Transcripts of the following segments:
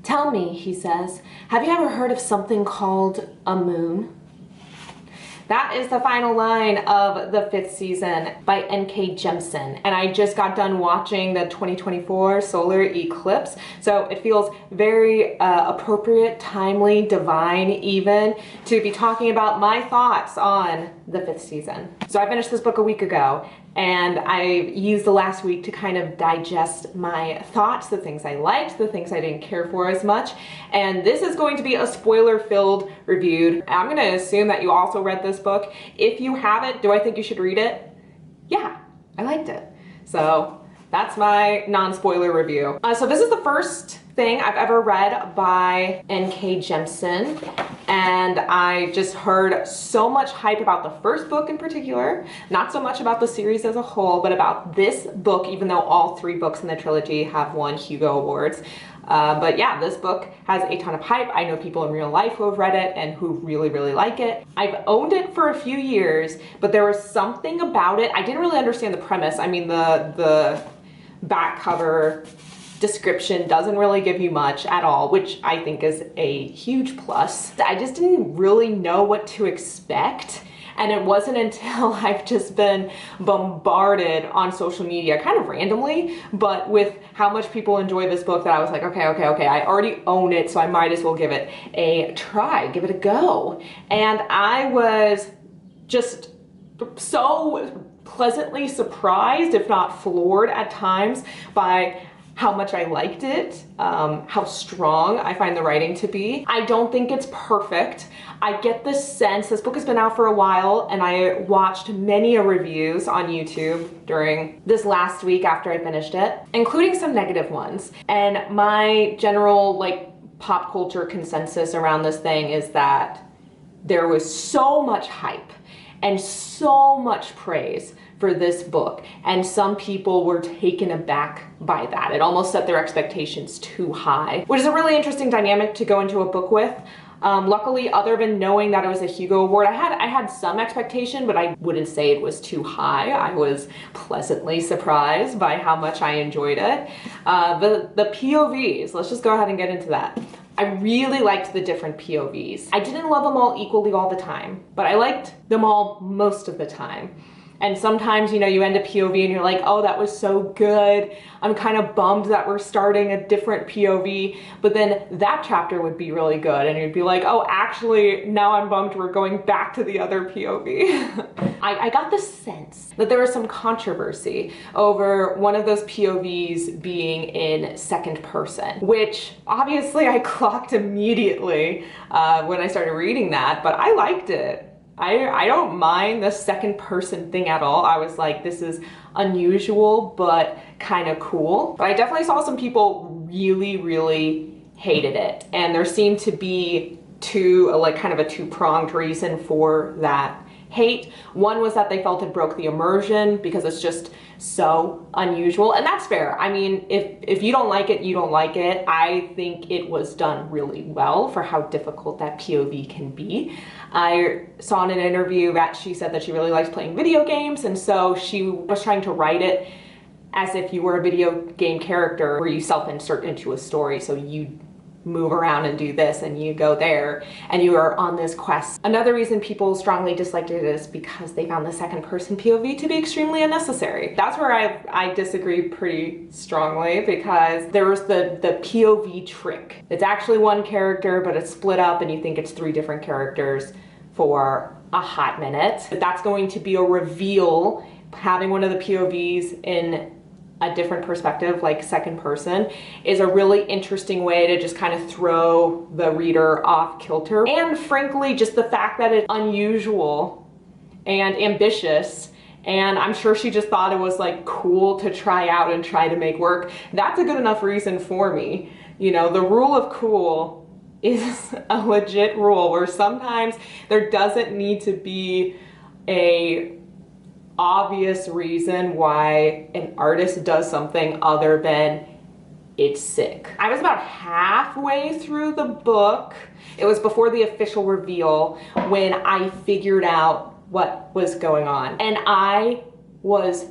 "Tell me," he says, "have you ever heard of something called a moon?" That is the final line of the 5th season by N.K. Jemisin. And I just got done watching the 2024 solar eclipse, so it feels very appropriate, timely, divine even, to be talking about my thoughts on the 5th season. So I finished this book a week ago, and I used the last week to kind of digest my thoughts, the things I liked, the things I didn't care for as much. And this is going to be a spoiler-filled review. I'm going to assume that you also read this book. If you haven't, do I think you should read it? Yeah, I liked it. So that's my non-spoiler review. So this is the first thing I've ever read by N.K. Jemisin, and I just heard so much hype about the first book in particular, not so much about the series as a whole, but about this book, even though all 3 books in the trilogy have won Hugo Awards. But yeah, this book has a ton of hype. I know people in real life who have read it and who really, really like it. I've owned it for a few years, but there was something about it. I didn't really understand the premise. I mean, the back cover description doesn't really give you much at all, which I think is a huge plus. I just didn't really know what to expect. And it wasn't until I've just been bombarded on social media, kind of randomly, but with how much people enjoy this book, that I was like, okay, I already own it, so I might as well give it a try, give it a go. And I was just so pleasantly surprised, if not floored at times, by how much I liked it, how strong I find the writing to be. I don't think it's perfect. I get the sense, this book has been out for a while, and I watched many reviews on YouTube during this last week after I finished it, including some negative ones. And my general pop culture consensus around this thing is that there was so much hype and so much praise for this book, and some people were taken aback by that. It almost set their expectations too high, which is a really interesting dynamic to go into a book with. Luckily, other than knowing that it was a Hugo Award, I had some expectation, but I wouldn't say it was too high. I was pleasantly surprised by how much I enjoyed it. The POVs, let's just go ahead and get into that. I really liked the different POVs. I didn't love them all equally all the time, but I liked them all most of the time. And sometimes, you know, you end a POV and you're like, oh, that was so good. I'm kind of bummed that we're starting a different POV, but then that chapter would be really good. And you'd be like, oh, actually, now I'm bummed we're going back to the other POV. I got the sense that there was some controversy over one of those POVs being in second person, which obviously I clocked immediately when I started reading that, but I liked it. I don't mind the second person thing at all. I was like, this is unusual, but kind of cool. But I definitely saw some people really, really hated it. And there seemed to be kind of a two-pronged reason for that hate. One was that they felt it broke the immersion because it's just so unusual, and that's fair. I mean, if you don't like it, you don't like it. I think it was done really well for how difficult that POV can be. I saw in an interview that she said that she really likes playing video games, and so she was trying to write it as if you were a video game character where you self-insert into a story, so you move around and do this and you go there and you are on this quest. Another reason people strongly disliked it is because they found the second person POV to be extremely unnecessary. That's where I disagree pretty strongly, because there was the POV trick. It's actually one character, but it's split up and you think it's 3 different characters for a hot minute. But that's going to be a reveal. Having one of the POVs in a different perspective, like second person, is a really interesting way to just kind of throw the reader off kilter. And frankly, just the fact that it's unusual and ambitious, and I'm sure she just thought it was like cool to try out and try to make work. That's a good enough reason for me. You know, the rule of cool is a legit rule where sometimes there doesn't need to be a obvious reason why an artist does something other than it's sick. I was about halfway through the book. It was before the official reveal when I figured out what was going on, and I was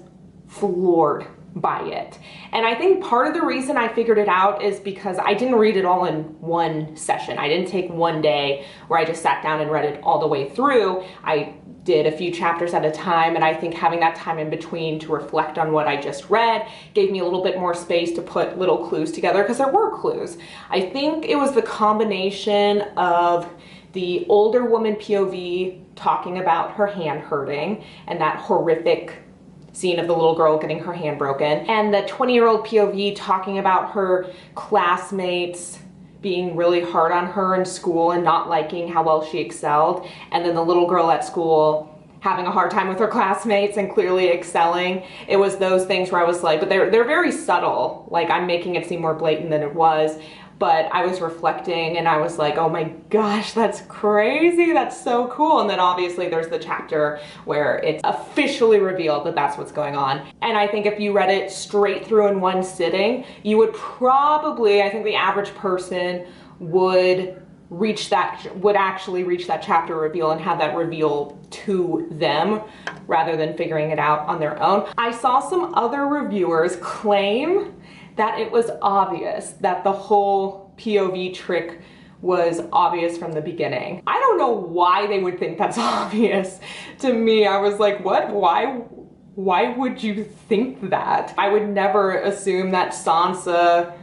floored by it. And I think part of the reason I figured it out is because I didn't read it all in one session. I didn't take one day where I just sat down and read it all the way through. I did a few chapters at a time, and I think having that time in between to reflect on what I just read gave me a little bit more space to put little clues together, because there were clues. I think it was the combination of the older woman POV talking about her hand hurting and that horrific scene of the little girl getting her hand broken, and the 20-year-old POV talking about her classmates being really hard on her in school and not liking how well she excelled, and then the little girl at school having a hard time with her classmates and clearly excelling. It was those things where I was like, but they're very subtle. Like, I'm making it seem more blatant than it was. But I was reflecting and I was like, oh my gosh, that's crazy. That's so cool. And then obviously there's the chapter where it's officially revealed that that's what's going on. And I think if you read it straight through in one sitting, you would probably, I think the average person would actually reach that chapter reveal and have that reveal to them rather than figuring it out on their own. I saw some other reviewers claim that it was obvious, that the whole POV trick was obvious from the beginning. I don't know why they would think that's obvious. To me, I was like, what? Why would you think that? I would never assume that Sansa,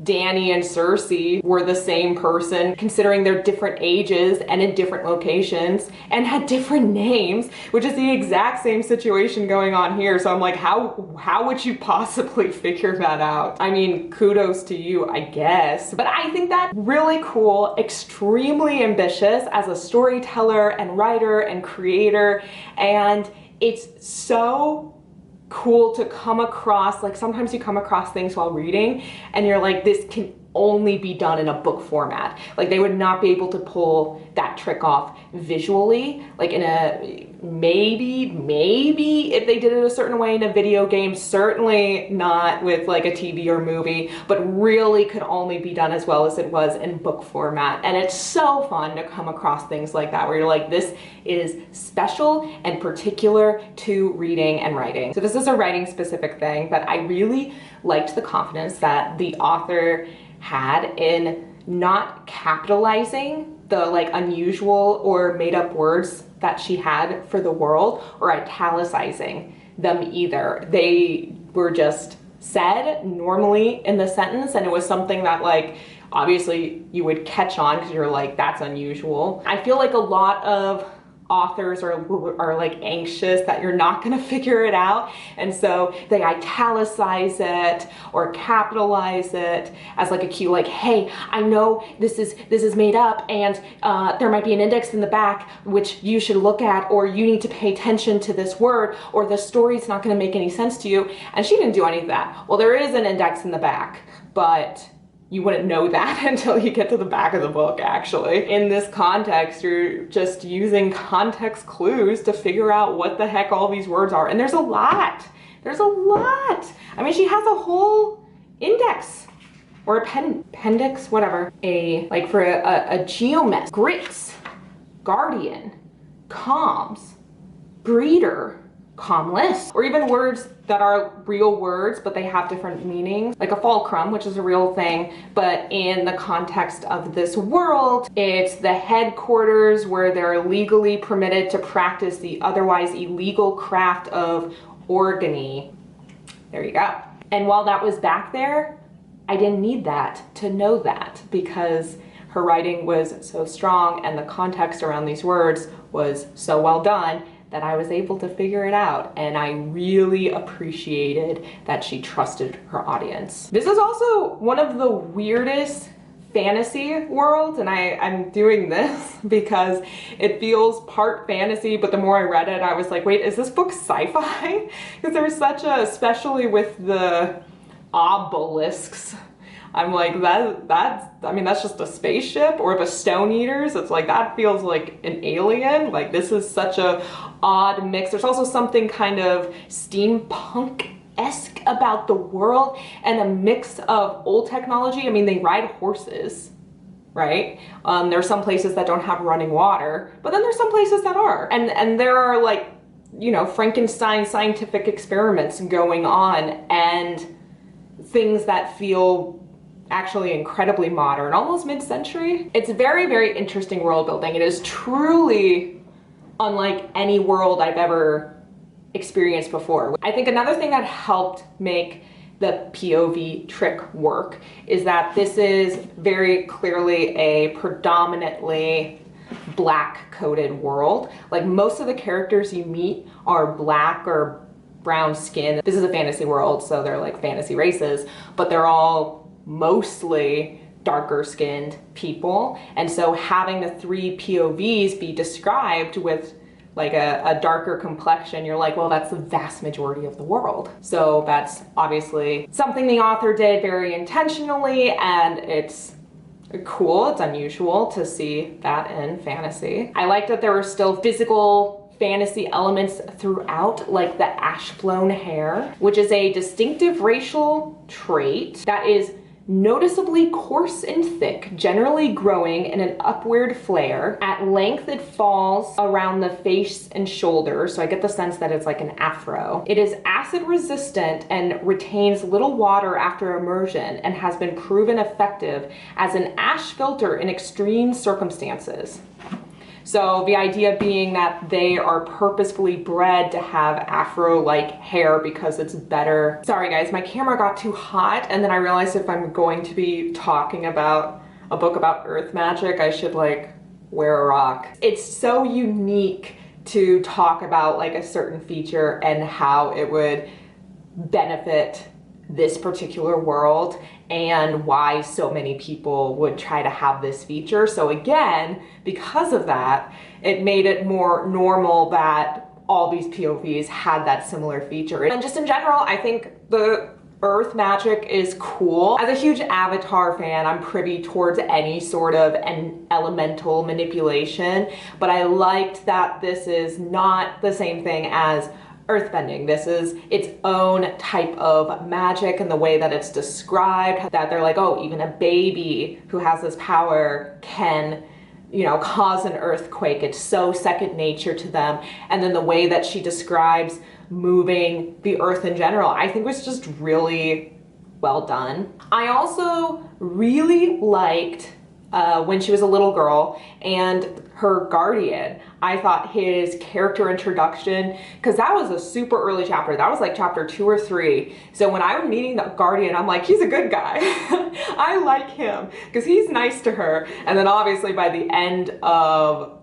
Dany, and Cersei were the same person, considering they're different ages and in different locations and had different names, which is the exact same situation going on here. So I'm like, how would you possibly figure that out? I mean, kudos to you, I guess. But I think that's really cool, extremely ambitious as a storyteller and writer and creator, and it's so cool to come across, like sometimes you come across things while reading and you're like, this can only be done in a book format. Like, they would not be able to pull that trick off visually, like in a, maybe if they did it a certain way in a video game, certainly not with like a TV or movie, but really could only be done as well as it was in book format. And it's so fun to come across things like that where you're like, this is special and particular to reading and writing. So this is a writing specific thing, but I really liked the confidence that the author had in not capitalizing the like unusual or made up words that she had for the world or italicizing them either. They were just said normally in the sentence, and it was something that like obviously you would catch on because you're like, that's unusual. I feel like a lot of authors are like anxious that you're not gonna figure it out, and so they italicize it or capitalize it as like a cue, like, hey, I know this is made up, and there might be an index in the back which you should look at, or you need to pay attention to this word, or the story's not gonna make any sense to you. And she didn't do any of that. Well, there is an index in the back, but you wouldn't know that until you get to the back of the book, actually. In this context, you're just using context clues to figure out what the heck all these words are. And there's a lot. There's a lot. I mean, she has a whole index or appendix, whatever. Like for a geomess, grits, guardian, comms, breeder, calmless, or even words that are real words but they have different meanings, like a fulcrum, which is a real thing, but in the context of this world, it's the headquarters where they're legally permitted to practice the otherwise illegal craft of organy. There you go. And while that was back there, I didn't need that to know that, because her writing was so strong and the context around these words was so well done that I was able to figure it out, and I really appreciated that she trusted her audience. This is also one of the weirdest fantasy worlds, and I'm doing this because it feels part fantasy, but the more I read it, I was like, wait, is this book sci-fi? Because there's such a, especially with the obelisks, I'm like, I mean, that's just a spaceship, or the stone eaters, it's like, that feels like an alien. Like, this is such a odd mix. There's also something kind of steampunk-esque about the world, and a mix of old technology. I mean, they ride horses, right? There's some places that don't have running water, but then there's some places that are. And there are like you know, Frankenstein scientific experiments going on and things that feel actually incredibly modern, almost mid-century. It's very, very interesting world building. It is truly unlike any world I've ever experienced before. I think another thing that helped make the POV trick work is that this is very clearly a predominantly black coded world. Like most of the characters you meet are black or brown skin. This is a fantasy world, so they're like fantasy races, but they're all mostly darker skinned people. And so having the 3 POVs be described with like a darker complexion, you're like, well, that's the vast majority of the world. So that's obviously something the author did very intentionally, and it's cool, it's unusual to see that in fantasy. I like that there were still physical fantasy elements throughout, like the ash-blown hair, which is a distinctive racial trait that is noticeably coarse and thick, generally growing in an upward flare. At length, it falls around the face and shoulders, so I get the sense that it's like an afro. It is acid resistant and retains little water after immersion, and has been proven effective as an ash filter in extreme circumstances. So the idea being that they are purposefully bred to have afro-like hair because it's better. Sorry guys, my camera got too hot, and then I realized if I'm going to be talking about a book about earth magic, I should like wear a rock. It's so unique to talk about like a certain feature and how it would benefit this particular world and why so many people would try to have this feature. So again, because of that, it made it more normal that all these POVs had that similar feature. And just in general, I think the earth magic is cool. As a huge Avatar fan, I'm privy towards any sort of an elemental manipulation, but I liked that this is not the same thing as earthbending. This is its own type of magic, and the way that it's described, that they're like, oh, even a baby who has this power can, you know, cause an earthquake. It's so second nature to them. And then the way that she describes moving the earth in general, I think was just really well done. I also really liked when she was a little girl and her guardian. I thought his character introduction, because that was a super early chapter, that was like chapter 2 or 3. So when I was meeting the guardian, I'm like, he's a good guy. I like him because he's nice to her. And then obviously by the end of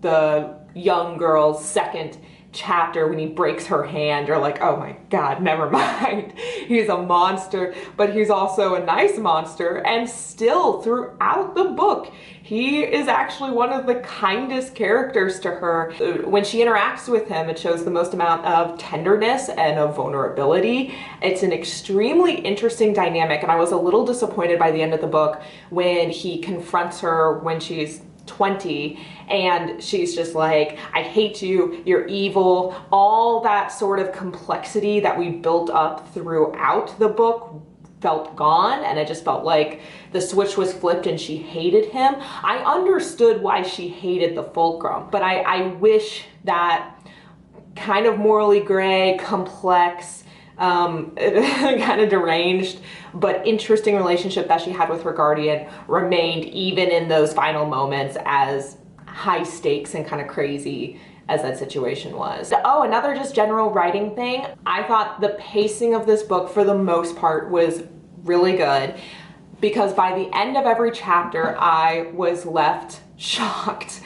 the young girl's second chapter, when he breaks her hand, you're like, oh my god, never mind. He's a monster, but he's also a nice monster. And still throughout the book, he is actually one of the kindest characters to her. When she interacts with him, it shows the most amount of tenderness and of vulnerability. It's an extremely interesting dynamic, and I was a little disappointed by the end of the book when he confronts her when she's 20 and she's just like, I hate you, you're evil. All that sort of complexity that we built up throughout the book felt gone, and it just felt like the switch was flipped and she hated him. I understood why she hated the Fulcrum, but I wish that kind of morally gray, complex, kind of deranged but interesting relationship that she had with her guardian remained even in those final moments, as high stakes and kind of crazy as that situation was. Oh, another just general writing thing. I thought the pacing of this book for the most part was really good, because by the end of every chapter I was left shocked,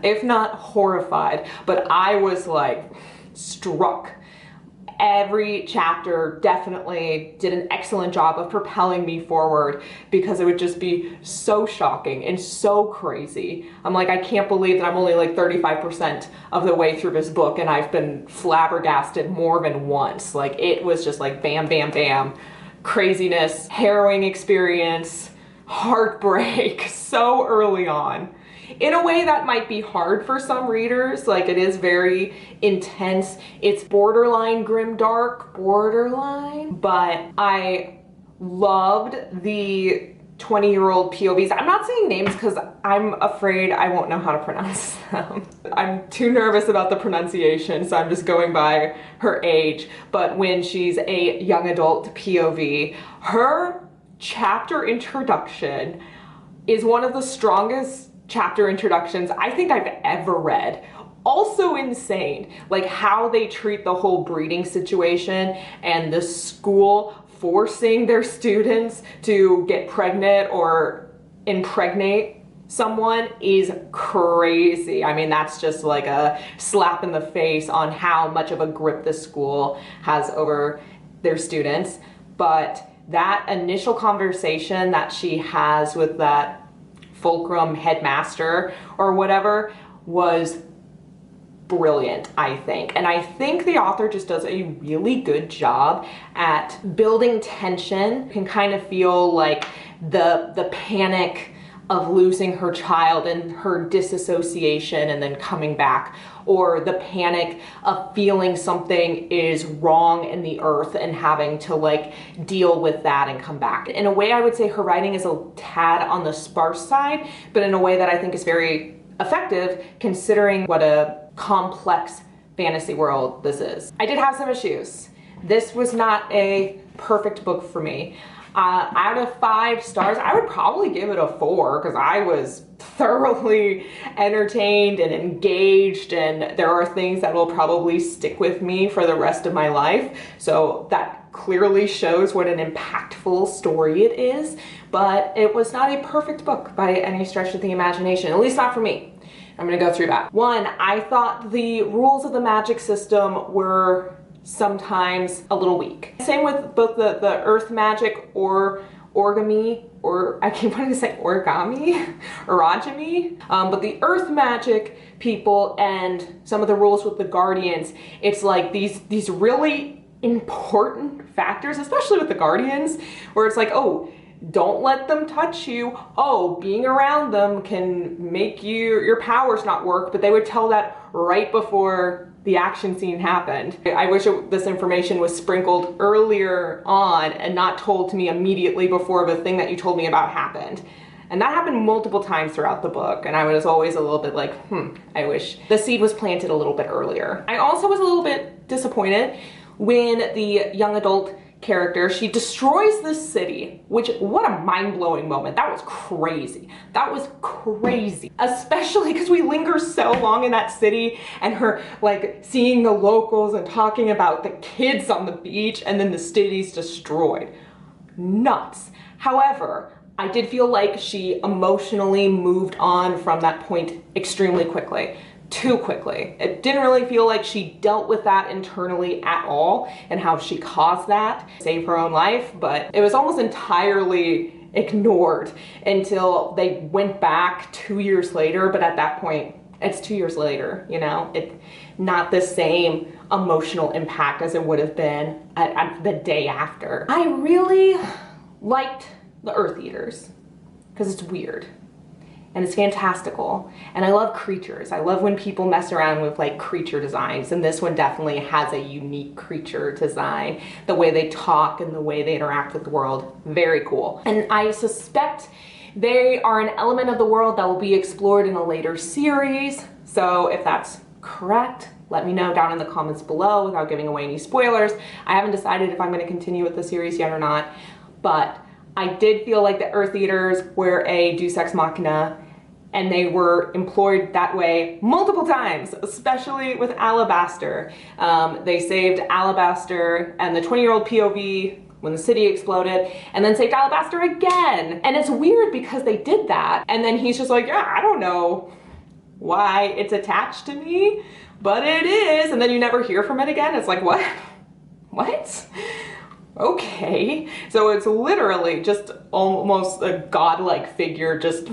if not horrified, but I was like struck. Every chapter definitely did an excellent job of propelling me forward, because it would just be so shocking and so crazy. I'm like, I can't believe that I'm only like 35% of the way through this book and I've been flabbergasted more than once. Like, it was just like bam, bam, bam. Craziness, harrowing experience, heartbreak so early on. In a way that might be hard for some readers, like it is very intense. It's borderline grimdark, borderline, but I loved the 20-year-old POVs. I'm not saying names because I'm afraid I won't know how to pronounce them. I'm too nervous about the pronunciation, so I'm just going by her age. But when she's a young adult POV, her chapter introduction is one of the strongest chapter introductions I think I've ever read. Also insane, like how they treat the whole breeding situation and the school forcing their students to get pregnant or impregnate someone is crazy. I mean, that's just like a slap in the face on how much of a grip the school has over their students. But that initial conversation that she has with that Fulcrum headmaster or whatever was brilliant, I think. And I think the author just does a really good job at building tension. You can kind of feel like the panic of losing her child and her disassociation and then coming back, or the panic of feeling something is wrong in the earth and having to like deal with that and come back. In a way, I would say her writing is a tad on the sparse side, but in a way that I think is very effective considering what a complex fantasy world this is. I did have some issues. This was not a perfect book for me. Out of 5 stars, I would probably give it a 4 because I was thoroughly entertained and engaged, and there are things that will probably stick with me for the rest of my life. So that clearly shows what an impactful story it is, but it was not a perfect book by any stretch of the imagination, at least not for me. I'm gonna go through that. 1, I thought the rules of the magic system were sometimes a little weak. Same with both the earth magic or origami, or I keep wanting to say origami, origami, but the earth magic people and some of the rules with the guardians, it's like these really important factors, especially with the guardians, where it's like, oh, don't let them touch you. Oh, being around them can make your powers not work, but they would tell that right before the action scene happened. I wish this information was sprinkled earlier on and not told to me immediately before the thing that you told me about happened. And that happened multiple times throughout the book, and I was always a little bit like, I wish the seed was planted a little bit earlier. I also was a little bit disappointed when the young adult character, she destroys this city, which, what a mind-blowing moment. That was crazy. That was crazy. Especially because we linger so long in that city and her like seeing the locals and talking about the kids on the beach and then the city's destroyed. Nuts. However, I did feel like she emotionally moved on from that point extremely quickly. Too quickly. It didn't really feel like she dealt with that internally at all and how she caused that, save her own life, but it was almost entirely ignored until they went back 2 years later. But at that point, it's 2 years later, you know, it's not the same emotional impact as it would have been at the day after. I really liked the Earth Eaters because it's weird. And it's fantastical. And I love creatures. I love when people mess around with like creature designs, and this one definitely has a unique creature design. The way they talk and the way they interact with the world, very cool. And I suspect they are an element of the world that will be explored in a later series. So if that's correct, let me know down in the comments below without giving away any spoilers. I haven't decided if I'm gonna continue with the series yet or not, but I did feel like the Earth Eaters were a deus ex machina, and they were employed that way multiple times, especially with Alabaster. They saved Alabaster and the 20-year-old POV when the city exploded, and then saved Alabaster again. And it's weird because they did that, and then he's just like, yeah, I don't know why it's attached to me, but it is, and then you never hear from it again. It's like, what? What? Okay. So it's literally just almost a godlike figure just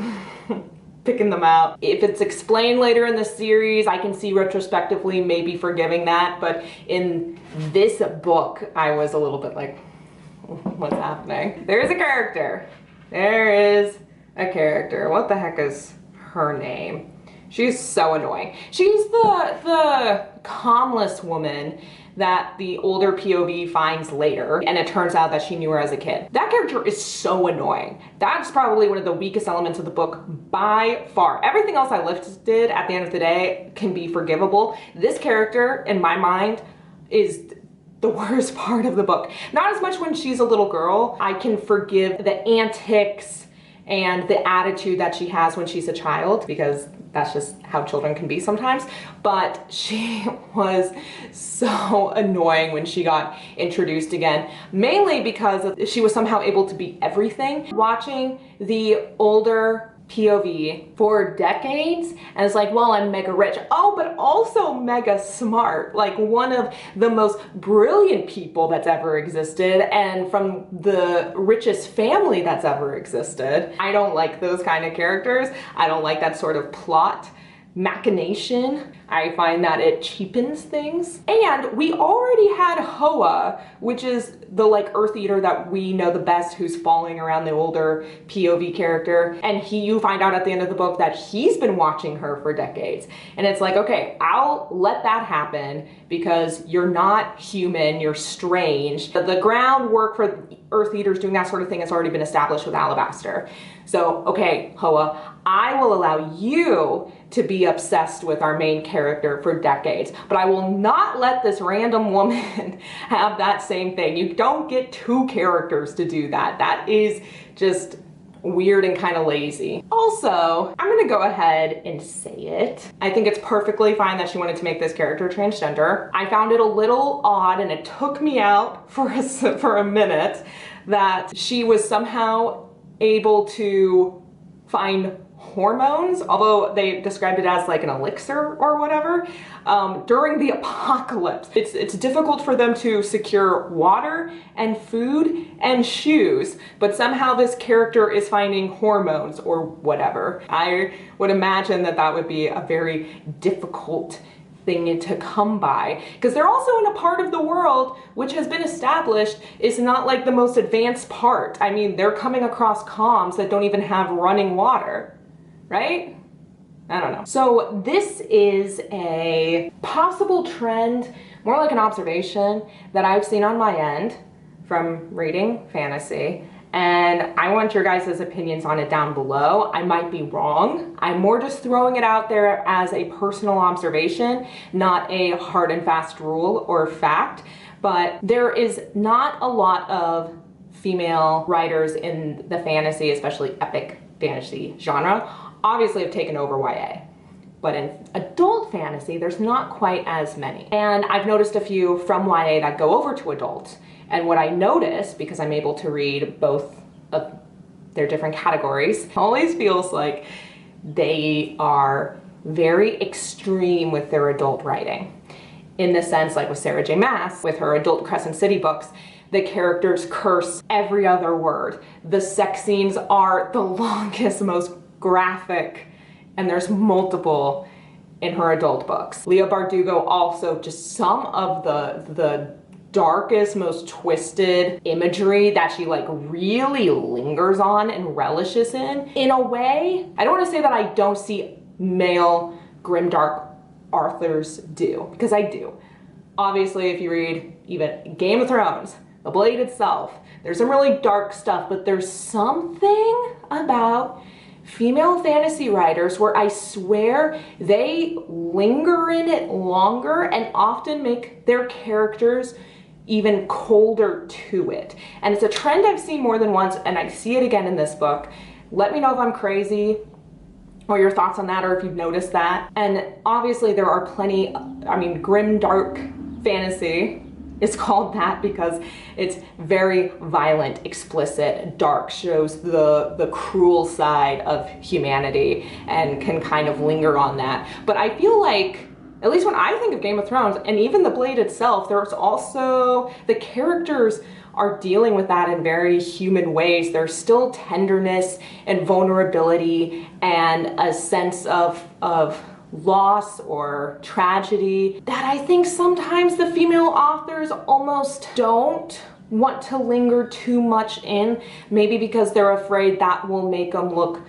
picking them out. If it's explained later in the series, I can see retrospectively maybe forgiving that, but in this book, I was a little bit like, what's happening? There is a character. There is a character. What the heck is her name? She's so annoying. She's the calmless woman that the older POV finds later, and it turns out that she knew her as a kid. That character is so annoying. That's probably one of the weakest elements of the book by far. Everything else I listed at the end of the day can be forgivable. This character, in my mind, is the worst part of the book. Not as much when she's a little girl. I can forgive the antics and the attitude that she has when she's a child, because that's just how children can be sometimes. But she was so annoying when she got introduced again, mainly because she was somehow able to be everything. Watching the older POV for decades, and it's like, well, I'm mega rich. Oh, but also mega smart. Like one of the most brilliant people that's ever existed, and from the richest family that's ever existed. I don't like those kind of characters. I don't like that sort of plot machination. I find that it cheapens things. And we already had Hoa, which is the like Earth Eater that we know the best, who's following around the older POV character. And you find out at the end of the book that he's been watching her for decades. And it's like, okay, I'll let that happen because you're not human, you're strange. The groundwork for Earth Eaters doing that sort of thing has already been established with Alabaster. So, okay, Hoa, I will allow you to be obsessed with our main character for decades, but I will not let this random woman have that same thing. You don't get two characters to do that. That is just weird and kind of lazy. Also, I'm gonna go ahead and say it. I think it's perfectly fine that she wanted to make this character transgender. I found it a little odd, and it took me out for a minute, that she was somehow able to find hormones, although they described it as like an elixir or whatever, during the apocalypse. It's difficult for them to secure water and food and shoes, but somehow this character is finding hormones or whatever. I would imagine that that would be a very difficult thing to come by, because they're also in a part of the world which has been established is not like the most advanced part. I mean, they're coming across comms that don't even have running water, right? I don't know. So this is a possible trend, more like an observation that I've seen on my end from reading fantasy, and I want your guys' opinions on it down below. I might be wrong. I'm more just throwing it out there as a personal observation, not a hard and fast rule or fact, but there is not a lot of female writers in the fantasy, especially epic fantasy genre. Obviously have taken over YA. But in adult fantasy, there's not quite as many. And I've noticed a few from YA that go over to adult. And what I notice, because I'm able to read both of their different categories, always feels like they are very extreme with their adult writing. In the sense, like with Sarah J. Maas, with her adult Crescent City books, the characters curse every other word. The sex scenes are the longest, most graphic, and there's multiple in her adult books. Leah Bardugo also, just some of the darkest, most twisted imagery that she like really lingers on and relishes in a way. I don't want to say that I don't see male grimdark authors do, because I do. Obviously, if you read even Game of Thrones, The Blade itself, there's some really dark stuff, but there's something about female fantasy writers where I swear they linger in it longer and often make their characters even colder to it. And it's a trend I've seen more than once, and I see it again in this book. Let me know if I'm crazy or your thoughts on that, or if you've noticed that. And obviously there are plenty, I mean, grim dark fantasy is called that because it's very violent, explicit, dark, shows the cruel side of humanity and can kind of linger on that. But I feel like, at least when I think of Game of Thrones, and even The Blade itself, there's also, the characters are dealing with that in very human ways. There's still tenderness and vulnerability and a sense of loss or tragedy that I think sometimes the female authors almost don't want to linger too much in, maybe because they're afraid that will make them look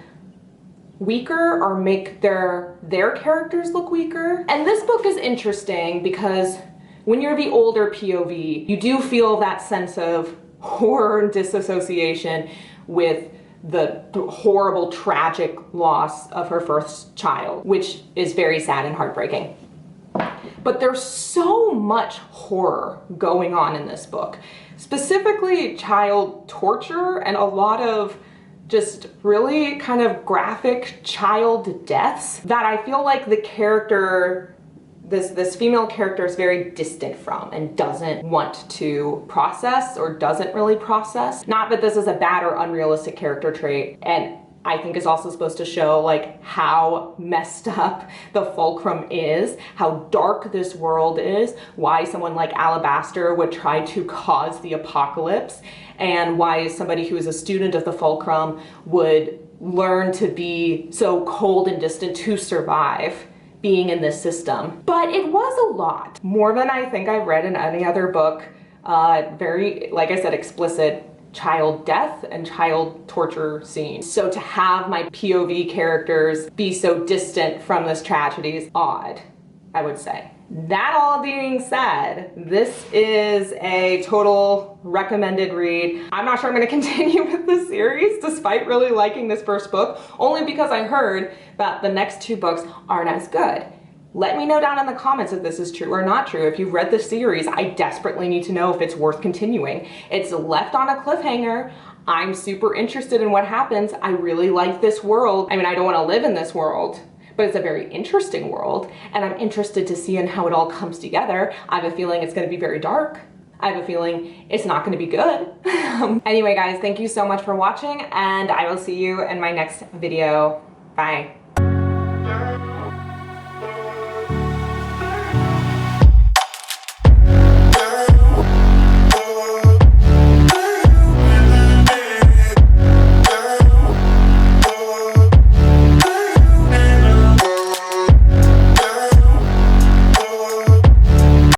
weaker or make their characters look weaker. And this book is interesting because when you're the older POV, you do feel that sense of horror and disassociation with the horrible, tragic loss of her first child, which is very sad and heartbreaking. But there's so much horror going on in this book, specifically child torture and a lot of just really kind of graphic child deaths that I feel like the character, this female character, is very distant from and doesn't want to process or doesn't really process. Not that this is a bad or unrealistic character trait, and I think is also supposed to show like how messed up the Fulcrum is, how dark this world is, why someone like Alabaster would try to cause the apocalypse, and why somebody who is a student of the Fulcrum would learn to be so cold and distant to survive being in this system. But it was a lot, more than I think I've read in any other book. Very, like I said, explicit child death and child torture scenes. So to have my POV characters be so distant from this tragedy is odd, I would say. That all being said, this is a total recommended read. I'm not sure I'm going to continue with this series despite really liking this first book, only because I heard that the next two books aren't as good. Let me know down in the comments if this is true or not true. If you've read this series, I desperately need to know if it's worth continuing. It's left on a cliffhanger. I'm super interested in what happens. I really like this world. I mean, I don't want to live in this world, but it's a very interesting world, and I'm interested to see in how it all comes together. I have a feeling it's going to be very dark. I have a feeling it's not going to be good. Anyway, guys, thank you so much for watching, and I will see you in my next video. Bye.